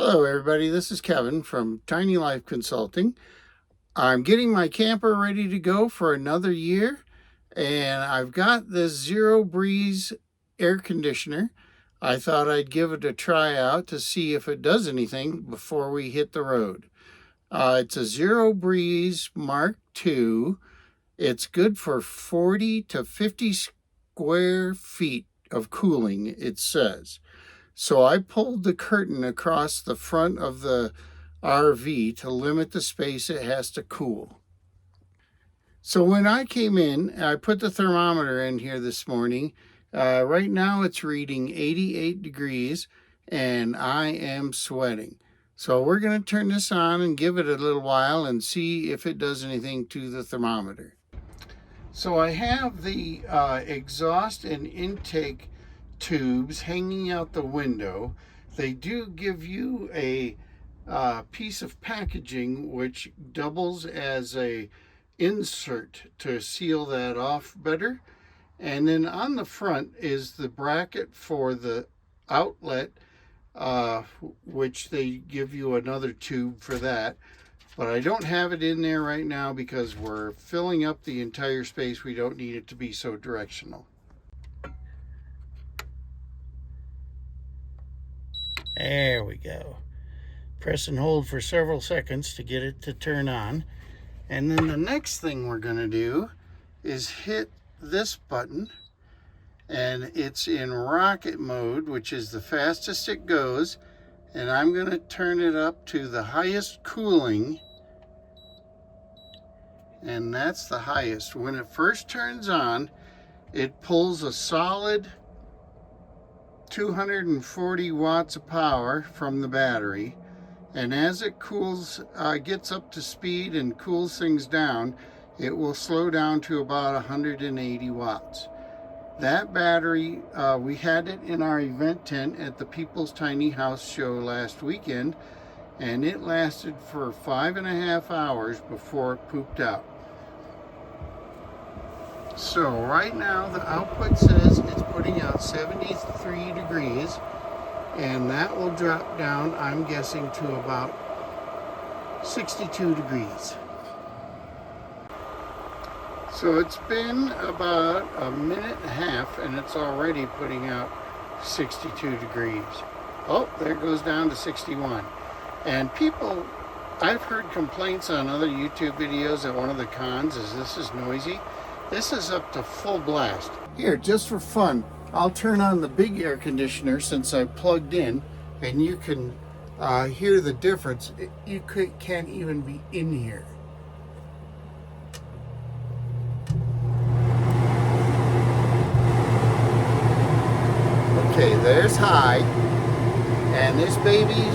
Hello everybody, this is Kevin from Tiny Life Consulting. I'm getting my camper ready to go for another year, and I've got this ZeroBreeze air conditioner. I thought I'd give it a try out to see if it does anything before we hit the road. It's a ZeroBreeze Mark II. It's good for 40 to 50 square feet of cooling, it says. So I pulled the curtain across the front of the RV to limit the space it has to cool. So when I came in, I put the thermometer in here this morning. Right now it's reading 88 degrees and I am sweating. So we're going to turn this on and give it a little while and see if it does anything to the thermometer. So I have the exhaust and intake tubes hanging out the window. They do give you a piece of packaging which doubles as a insert to seal that off better, and then on the front is the bracket for the outlet, which they give you another tube for that, but I don't have it in there right now because we're filling up the entire space. We don't need it to be so directional. There we go. Press and hold for several seconds to get it to turn on. And then the next thing we're going to do is hit this button. And it's in rocket mode, which is the fastest it goes. And I'm going to turn it up to the highest cooling. And that's the highest. When it first turns on, it pulls a solid 240 watts of power from the battery, and as it cools, gets up to speed and cools things down, it will slow down to about 180 watts. That battery, we had it in our event tent at the People's Tiny House show last weekend, and it lasted for 5.5 hours before it pooped out. So right now the output says it's putting out 73 degrees, and that will drop down, I'm guessing, to about 62 degrees. So it's been about a minute and a half and it's already putting out 62 degrees. Oh, there it goes down to 61. And people, I've heard complaints on other YouTube videos that one of the cons is this is noisy. This is up to full blast. Here, just for fun, I'll turn on the big air conditioner since I plugged in, and you can hear the difference. You can't even be in here. Okay, there's high, and this baby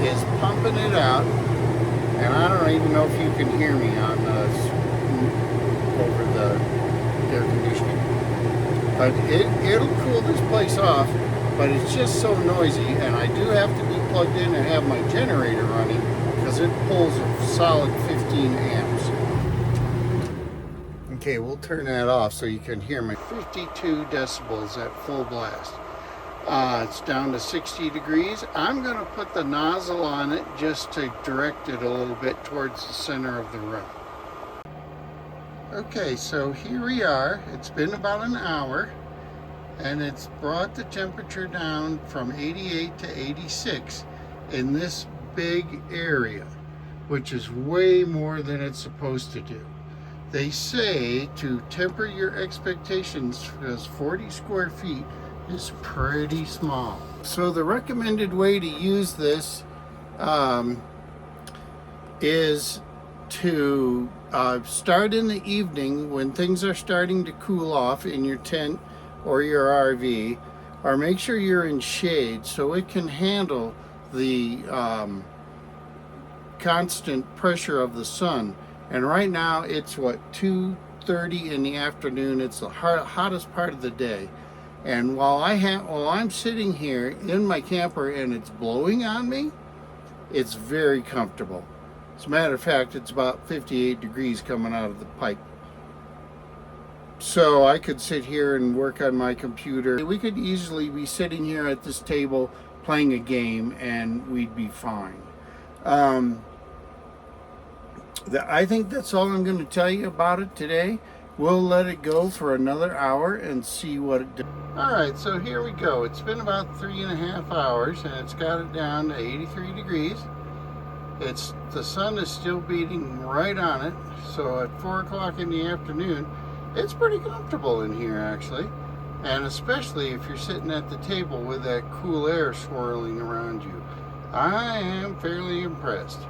is pumping it out, and I don't even know if you can hear me on over the air conditioning. But it'll cool this place off, but it's just so noisy, and I do have to be plugged in and have my generator running because it pulls a solid 15 amps. Okay, we'll turn that off so you can hear me. 52 decibels at full blast. It's down to 60 degrees. I'm going to put the nozzle on it just to direct it a little bit towards the center of the room. Okay, so here we are. It's been about an hour, and it's brought the temperature down from 88 to 86 in this big area, which is way more than it's supposed to do. They say to temper your expectations because 40 square feet is pretty small. So the recommended way to use this is to start in the evening when things are starting to cool off in your tent or your RV, or make sure you're in shade so it can handle the constant pressure of the sun. And right now it's what, 2:30 in the afternoon. It's the hottest part of the day. And while I'm sitting here in my camper and it's blowing on me, it's very comfortable. As a matter of fact, it's about 58 degrees coming out of the pipe. So I could sit here and work on my computer. We could easily be sitting here at this table playing a game and we'd be fine. I think that's all I'm going to tell you about it today. We'll let it go for another hour and see what it does. Alright, so here we go. It's been about 3.5 hours and it's got it down to 83 degrees. The sun is still beating right on it, so at 4 o'clock in the afternoon, it's pretty comfortable in here actually. And especially if you're sitting at the table with that cool air swirling around you. I am fairly impressed.